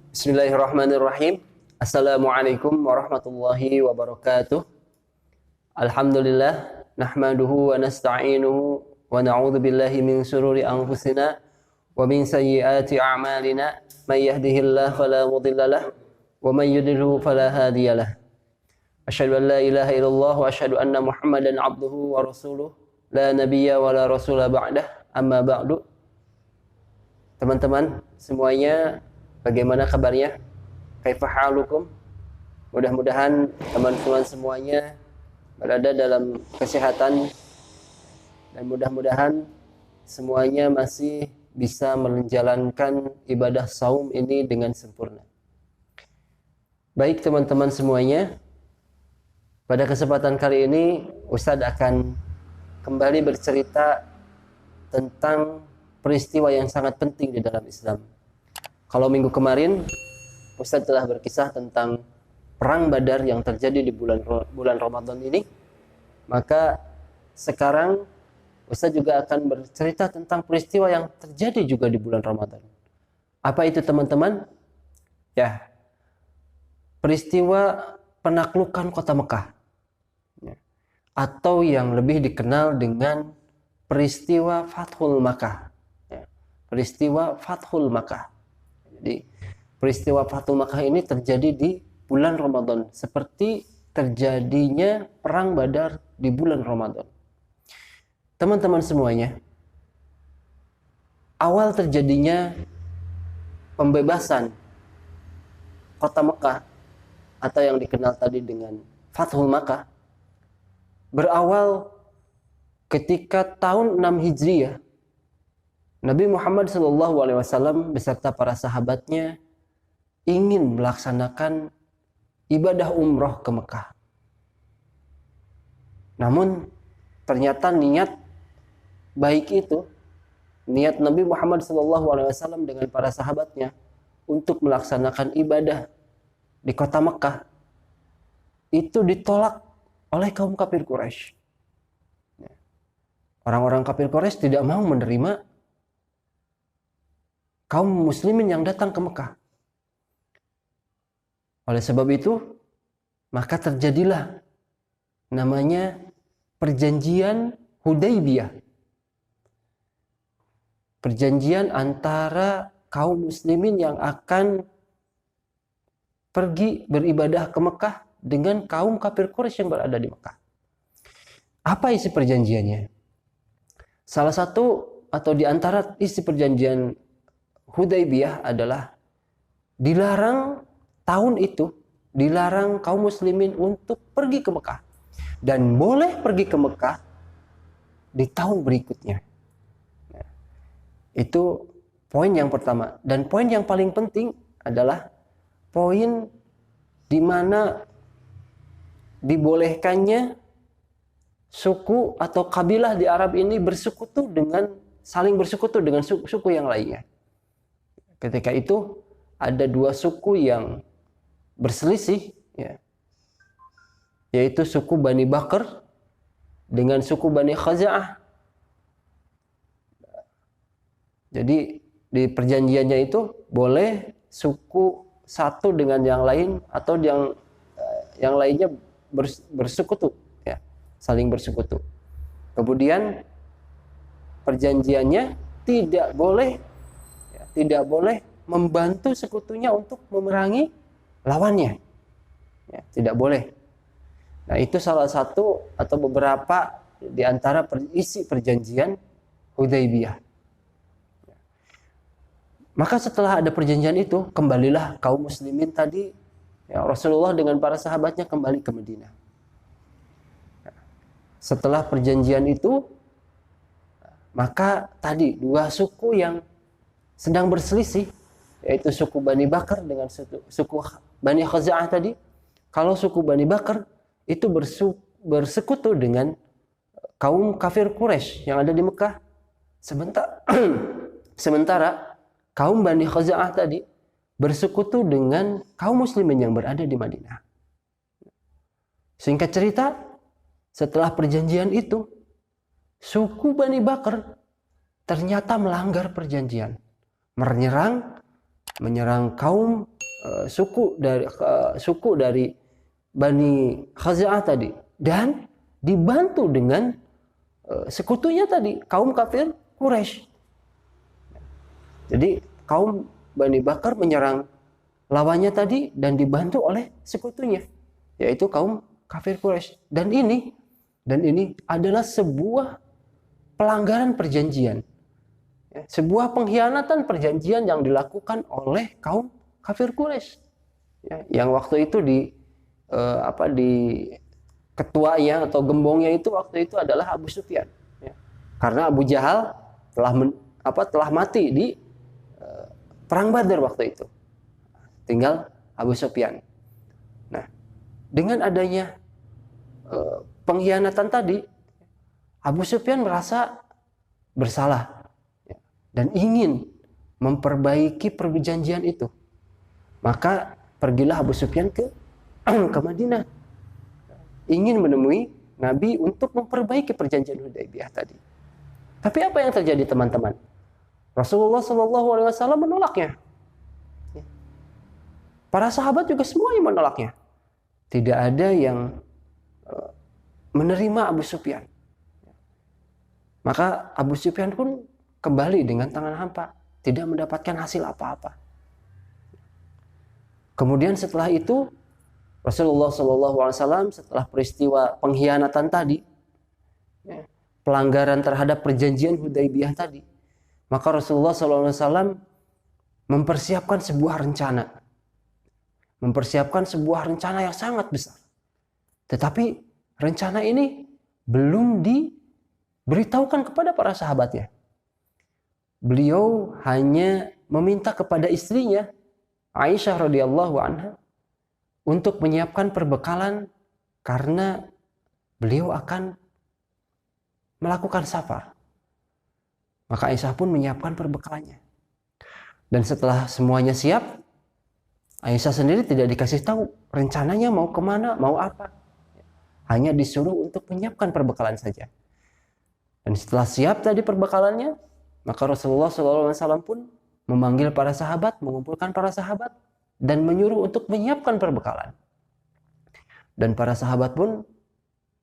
Bismillahirrahmanirrahim. Assalamualaikum warahmatullahi wabarakatuh. Alhamdulillah nahmaduhu wa nasta'inuhu wa na'udzu billahi min shururi anfusina wa min sayyiati a'malina. May yahdihillahu fala mudilla lahu wa may yudlilhu fala hadiyalah. Asyhadu an la ilaha illallah wa asyhadu anna Muhammadan abduhu wa rasuluh. La nabiyya wa la rasula ba'dah. Amma ba'du. Teman-teman semuanya, bagaimana kabarnya? Kaifa halukum? Mudah-mudahan teman-teman semuanya berada dalam kesehatan dan mudah-mudahan semuanya masih bisa menjalankan ibadah saum ini dengan sempurna. Baik teman-teman semuanya, pada kesempatan kali ini Ustadz akan kembali bercerita tentang peristiwa yang sangat penting di dalam Islam. Kalau minggu kemarin Ustadz telah berkisah tentang perang Badar yang terjadi di bulan Ramadan ini, maka sekarang Ustadz juga akan bercerita tentang peristiwa yang terjadi juga di bulan Ramadan. Apa itu teman-teman? Ya, peristiwa penaklukan kota Mekah, atau yang lebih dikenal dengan peristiwa Fathul Makkah. Peristiwa Fathul Makkah. Jadi peristiwa Fathul Makkah ini terjadi di bulan Ramadan, seperti terjadinya perang Badar di bulan Ramadan. Teman-teman semuanya, awal terjadinya pembebasan kota Mekah atau yang dikenal tadi dengan Fathul Makkah berawal ketika tahun 6 Hijriah. Nabi Muhammad SAW beserta para sahabatnya ingin melaksanakan ibadah umroh ke Mekah. Namun ternyata niat baik itu, niat Nabi Muhammad SAW dengan para sahabatnya untuk melaksanakan ibadah di kota Mekah itu ditolak oleh kaum kafir Quraisy. Orang-orang kafir Quraisy tidak mau menerima kaum muslimin yang datang ke Mekah. Oleh sebab itu, maka terjadilah namanya perjanjian Hudaybiyah. Perjanjian antara kaum muslimin yang akan pergi beribadah ke Mekah dengan kaum kafir Quraisy yang berada di Mekah. Apa isi perjanjiannya? Salah satu atau di antara isi perjanjian Hudaybiyah adalah dilarang tahun itu, dilarang kaum muslimin untuk pergi ke Mekah dan boleh pergi ke Mekah di tahun berikutnya. Nah, itu poin yang pertama, dan poin yang paling penting adalah poin di mana dibolehkannya suku atau kabilah di Arab ini saling bersekutu dengan suku yang lainnya. Ketika itu ada dua suku yang berselisih, yaitu suku Bani Bakr dengan suku Bani Khaza'ah. Jadi di perjanjiannya itu boleh suku satu dengan yang lain atau yang lainnya bersekutu, saling bersekutu. Kemudian perjanjiannya tidak boleh membantu sekutunya untuk memerangi lawannya. Tidak boleh. Nah, itu salah satu atau beberapa di antara isi perjanjian Hudaybiyah. Maka setelah ada perjanjian itu, kembalilah kaum muslimin tadi, Rasulullah dengan para sahabatnya kembali ke Madinah. Setelah perjanjian itu, maka tadi dua suku yang sedang berselisih, yaitu suku Bani Bakar dengan suku Bani Khaza'ah tadi. Kalau suku Bani Bakar itu bersekutu dengan kaum kafir Quraisy yang ada di Mekah. Sementara kaum Bani Khaza'ah tadi bersekutu dengan kaum muslimin yang berada di Madinah. Singkat cerita, setelah perjanjian itu, suku Bani Bakar ternyata melanggar perjanjian, menyerang kaum suku dari Bani Khaza'ah tadi, dan dibantu dengan sekutunya tadi, kaum kafir Quraisy. Jadi kaum Bani Bakar menyerang lawannya tadi dan dibantu oleh sekutunya, yaitu kaum kafir Quraisy. Dan ini adalah sebuah pelanggaran perjanjian, sebuah pengkhianatan perjanjian yang dilakukan oleh kaum kafir Quraisy, yang waktu itu di ketuanya atau gembongnya itu waktu itu adalah Abu Sufyan, karena Abu Jahal telah mati di perang Badar waktu itu, tinggal Abu Sufyan. Nah, dengan adanya pengkhianatan tadi, Abu Sufyan merasa bersalah dan ingin memperbaiki perjanjian itu. Maka pergilah Abu Sufyan ke Madinah, ingin menemui Nabi untuk memperbaiki perjanjian Hudaybiyah tadi. Tapi apa yang terjadi, teman-teman? Rasulullah SAW menolaknya. Para sahabat juga semuanya menolaknya. Tidak ada yang menerima Abu Sufyan. Maka Abu Sufyan pun kembali dengan tangan hampa, tidak mendapatkan hasil apa-apa. Kemudian setelah itu Rasulullah SAW setelah peristiwa pengkhianatan tadi, pelanggaran terhadap perjanjian Hudaybiyah tadi, maka Rasulullah SAW mempersiapkan sebuah rencana yang sangat besar. Tetapi rencana ini belum diberitahukan kepada para sahabatnya. Beliau hanya meminta kepada istrinya Aisyah radhiyallahu anha untuk menyiapkan perbekalan karena beliau akan melakukan safar. Maka Aisyah pun menyiapkan perbekalannya. Dan setelah semuanya siap, Aisyah sendiri tidak dikasih tahu rencananya mau kemana, mau apa. Hanya disuruh untuk menyiapkan perbekalan saja. Dan setelah siap tadi perbekalannya, maka Rasulullah SAW pun memanggil para sahabat, mengumpulkan para sahabat, dan menyuruh untuk menyiapkan perbekalan. Dan para sahabat pun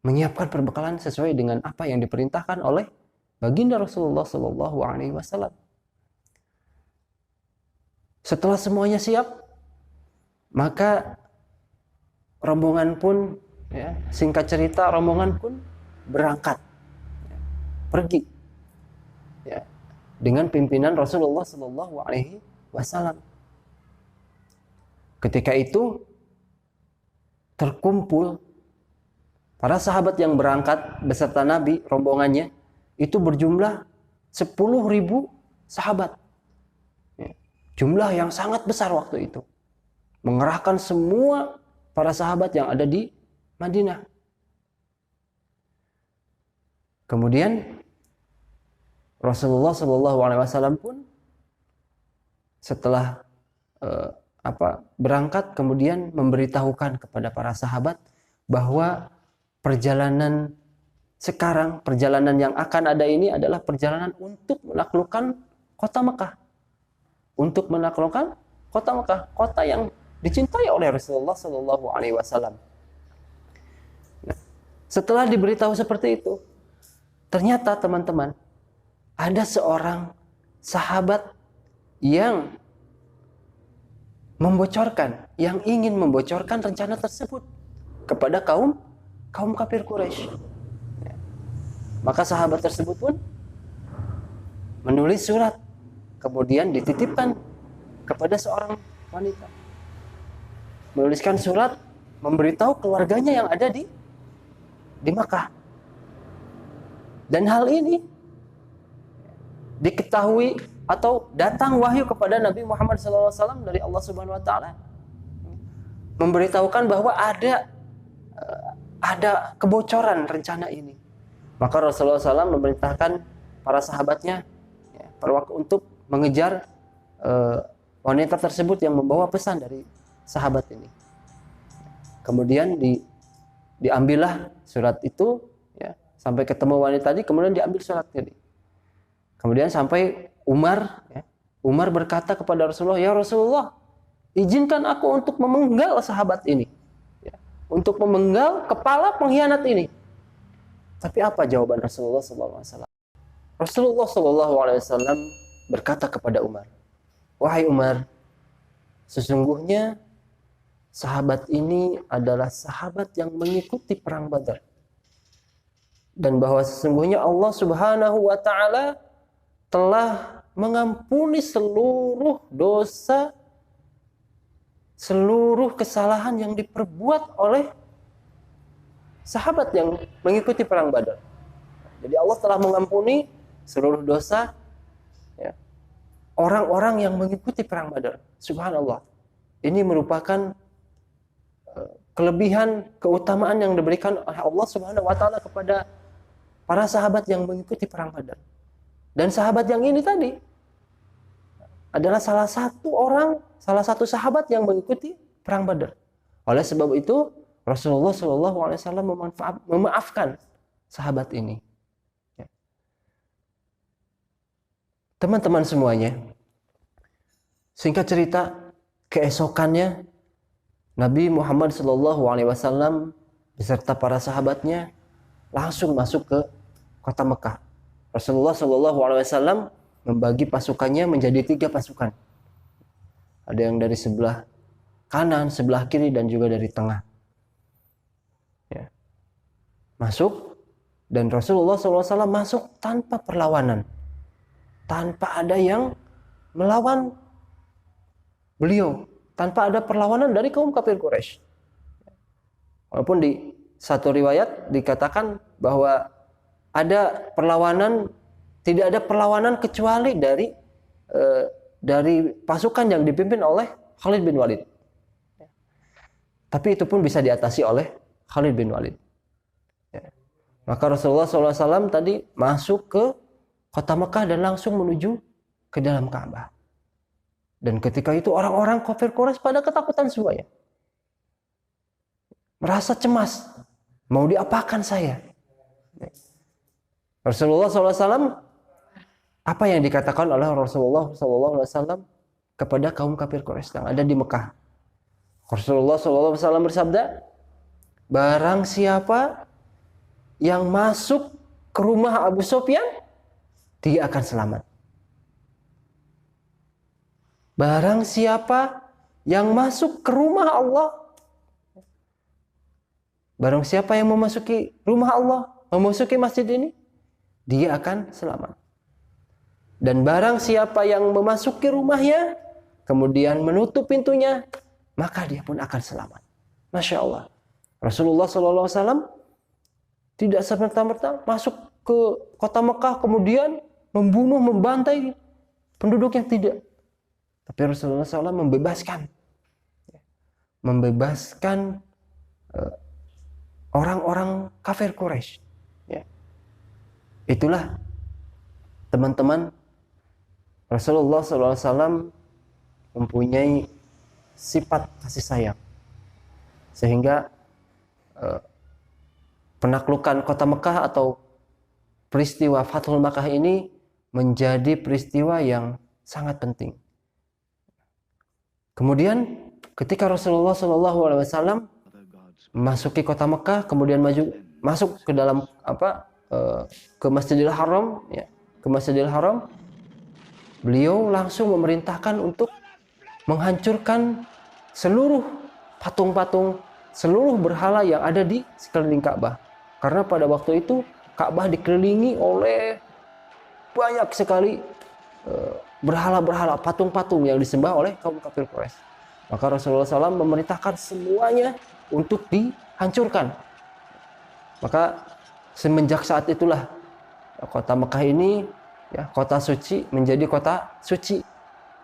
menyiapkan perbekalan sesuai dengan apa yang diperintahkan oleh baginda Rasulullah SAW. Setelah semuanya siap, maka rombongan pun, singkat cerita, rombongan pun berangkat, pergi, dengan pimpinan Rasulullah SAW. Ketika itu terkumpul para sahabat yang berangkat beserta Nabi, rombongannya itu berjumlah 10.000 sahabat. Jumlah yang sangat besar waktu itu. Mengerahkan semua para sahabat yang ada di Madinah. Kemudian Rasulullah SAW pun setelah berangkat kemudian memberitahukan kepada para sahabat bahwa perjalanan sekarang, perjalanan yang akan ada ini adalah perjalanan untuk menaklukkan kota Mekah. Untuk menaklukkan kota Mekah, kota yang dicintai oleh Rasulullah SAW. Nah, setelah diberitahu seperti itu, ternyata teman-teman, ada seorang sahabat yang ingin membocorkan rencana tersebut kepada kaum kafir Quraisy. Maka sahabat tersebut pun menulis surat, kemudian dititipkan kepada seorang wanita. Menuliskan surat, memberitahu keluarganya yang ada di Makkah. Dan hal ini diketahui atau datang wahyu kepada Nabi Muhammad SAW dari Allah Subhanahu Wa Taala, memberitahukan bahwa ada kebocoran rencana ini. Maka Rasulullah SAW memerintahkan para sahabatnya untuk mengejar wanita tersebut yang membawa pesan dari sahabat ini. Kemudian diambillah surat itu, sampai ketemu wanita tadi, kemudian diambil surat ini. Kemudian sampai Umar berkata kepada Rasulullah, "Ya Rasulullah, izinkan aku untuk memenggal sahabat ini, ya, untuk memenggal kepala pengkhianat ini. Tapi apa jawaban Rasulullah SAW? Rasulullah SAW berkata kepada Umar, wahai Umar, sesungguhnya sahabat ini adalah sahabat yang mengikuti perang Badar. Dan bahwa sesungguhnya Allah Subhanahu wa Ta'ala telah mengampuni seluruh dosa, seluruh kesalahan yang diperbuat oleh sahabat yang mengikuti perang Badar. Jadi Allah telah mengampuni seluruh dosa, ya, orang-orang yang mengikuti perang Badar. Subhanallah. Ini merupakan kelebihan, keutamaan yang diberikan oleh Allah Subhanahu wa Ta'ala kepada para sahabat yang mengikuti perang Badar. Dan sahabat yang ini tadi adalah salah satu sahabat yang mengikuti perang Badar. Oleh sebab itu Rasulullah SAW memaafkan sahabat ini. Ya. Teman-teman semuanya, singkat cerita, keesokannya Nabi Muhammad SAW beserta para sahabatnya langsung masuk ke kota Mekah. Rasulullah SAW membagi pasukannya menjadi 3 pasukan. Ada yang dari sebelah kanan, sebelah kiri, dan juga dari tengah. Ya. Masuk, dan Rasulullah SAW masuk tanpa perlawanan, tanpa ada yang melawan beliau, tanpa ada perlawanan dari kaum kafir Quraisy. Walaupun di satu riwayat dikatakan bahwa ada perlawanan, tidak ada perlawanan kecuali dari pasukan yang dipimpin oleh Khalid bin Walid. Tapi itu pun bisa diatasi oleh Khalid bin Walid. Maka Rasulullah SAW tadi masuk ke kota Mekah dan langsung menuju ke dalam Ka'bah. Dan ketika itu orang-orang kafir Quraisy pada ketakutan semuanya. Merasa cemas. Mau diapakan saya? Rasulullah SAW, apa yang dikatakan oleh Rasulullah SAW kepada kaum kafir Quraisy yang ada di Mekah? Rasulullah SAW bersabda, barang siapa yang masuk ke rumah Abu Sufyan, dia akan selamat. Barang siapa yang masuk ke rumah Allah, barang siapa yang memasuki rumah Allah, memasuki masjid ini, dia akan selamat. Dan barang siapa yang memasuki rumahnya, kemudian menutup pintunya, maka dia pun akan selamat. Masya Allah. Rasulullah SAW tidak serta-merta masuk ke kota Mekah kemudian membunuh, membantai penduduk yang tidak. Tapi Rasulullah SAW membebaskan orang-orang kafir Quraisy. Ya. Itulah teman-teman, Rasulullah SAW mempunyai sifat kasih sayang, sehingga penaklukan kota Mekah atau peristiwa Fathul Makkah ini menjadi peristiwa yang sangat penting. Kemudian ketika Rasulullah SAW memasuki kota Mekah, kemudian masuk ke dalam ke Masjidil Haram, ya, ke Masjidil Haram, beliau langsung memerintahkan untuk menghancurkan seluruh patung-patung, seluruh berhala yang ada di sekeliling Ka'bah. Karena pada waktu itu Ka'bah dikelilingi oleh banyak sekali berhala-berhala, patung-patung yang disembah oleh kaum kafir Quraisy. Maka Rasulullah SAW memerintahkan semuanya untuk dihancurkan. Maka semenjak saat itulah kota Mekah ini, ya, kota suci menjadi kota suci.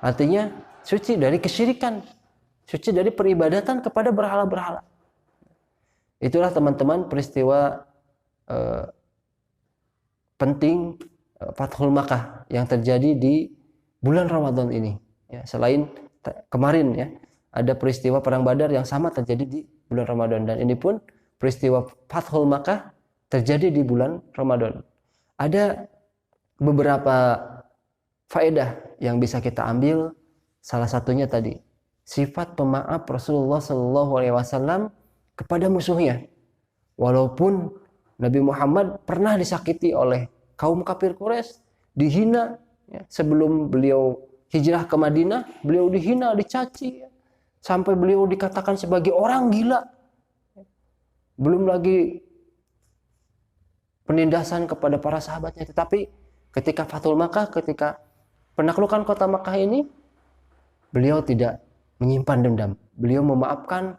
Artinya suci dari kesyirikan, suci dari peribadatan kepada berhala-berhala. Itulah teman-teman peristiwa penting Fathul Makkah yang terjadi di bulan Ramadan ini. Ya, selain kemarin, ya, ada peristiwa perang Badar yang sama terjadi di bulan Ramadan, dan ini pun peristiwa Fathul Makkah terjadi di bulan Ramadan. Ada beberapa faedah yang bisa kita ambil, salah satunya tadi sifat pemaaf Rasulullah Shallallahu Alaihi Wasallam kepada musuhnya. Walaupun Nabi Muhammad pernah disakiti oleh kaum kafir Quraisy, dihina, ya, sebelum beliau hijrah ke Madinah, beliau dihina, dicaci, ya, sampai beliau dikatakan sebagai orang gila. Belum lagi penindasan kepada para sahabatnya. Tetapi ketika Fathul Makkah, ketika penaklukan kota Makkah ini, beliau tidak menyimpan dendam. Beliau memaafkan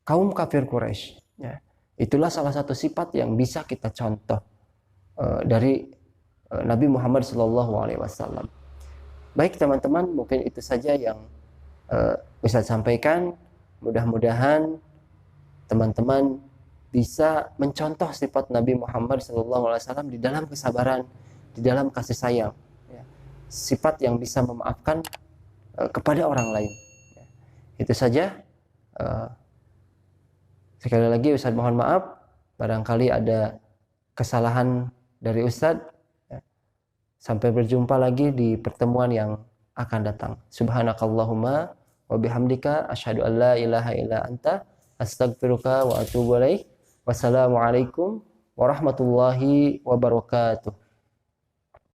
kaum kafir Quraisy. Ya. Itulah salah satu sifat yang bisa kita contoh dari Nabi Muhammad SAW. Baik teman-teman, mungkin itu saja yang Ustaz sampaikan. Mudah-mudahan teman-teman bisa mencontoh sifat Nabi Muhammad SAW di dalam kesabaran, di dalam kasih sayang, ya. Sifat yang bisa memaafkan kepada orang lain. Ya. Itu saja. Sekali lagi Ustaz mohon maaf, barangkali ada kesalahan dari Ustaz. Ya. Sampai berjumpa lagi di pertemuan yang akan datang. Subhanakallahumma wa bihamdika asyhadu an la ilaha illa anta astaghfiruka wa atubu ilaik. Wassalamualaikum warahmatullahi wabarakatuh.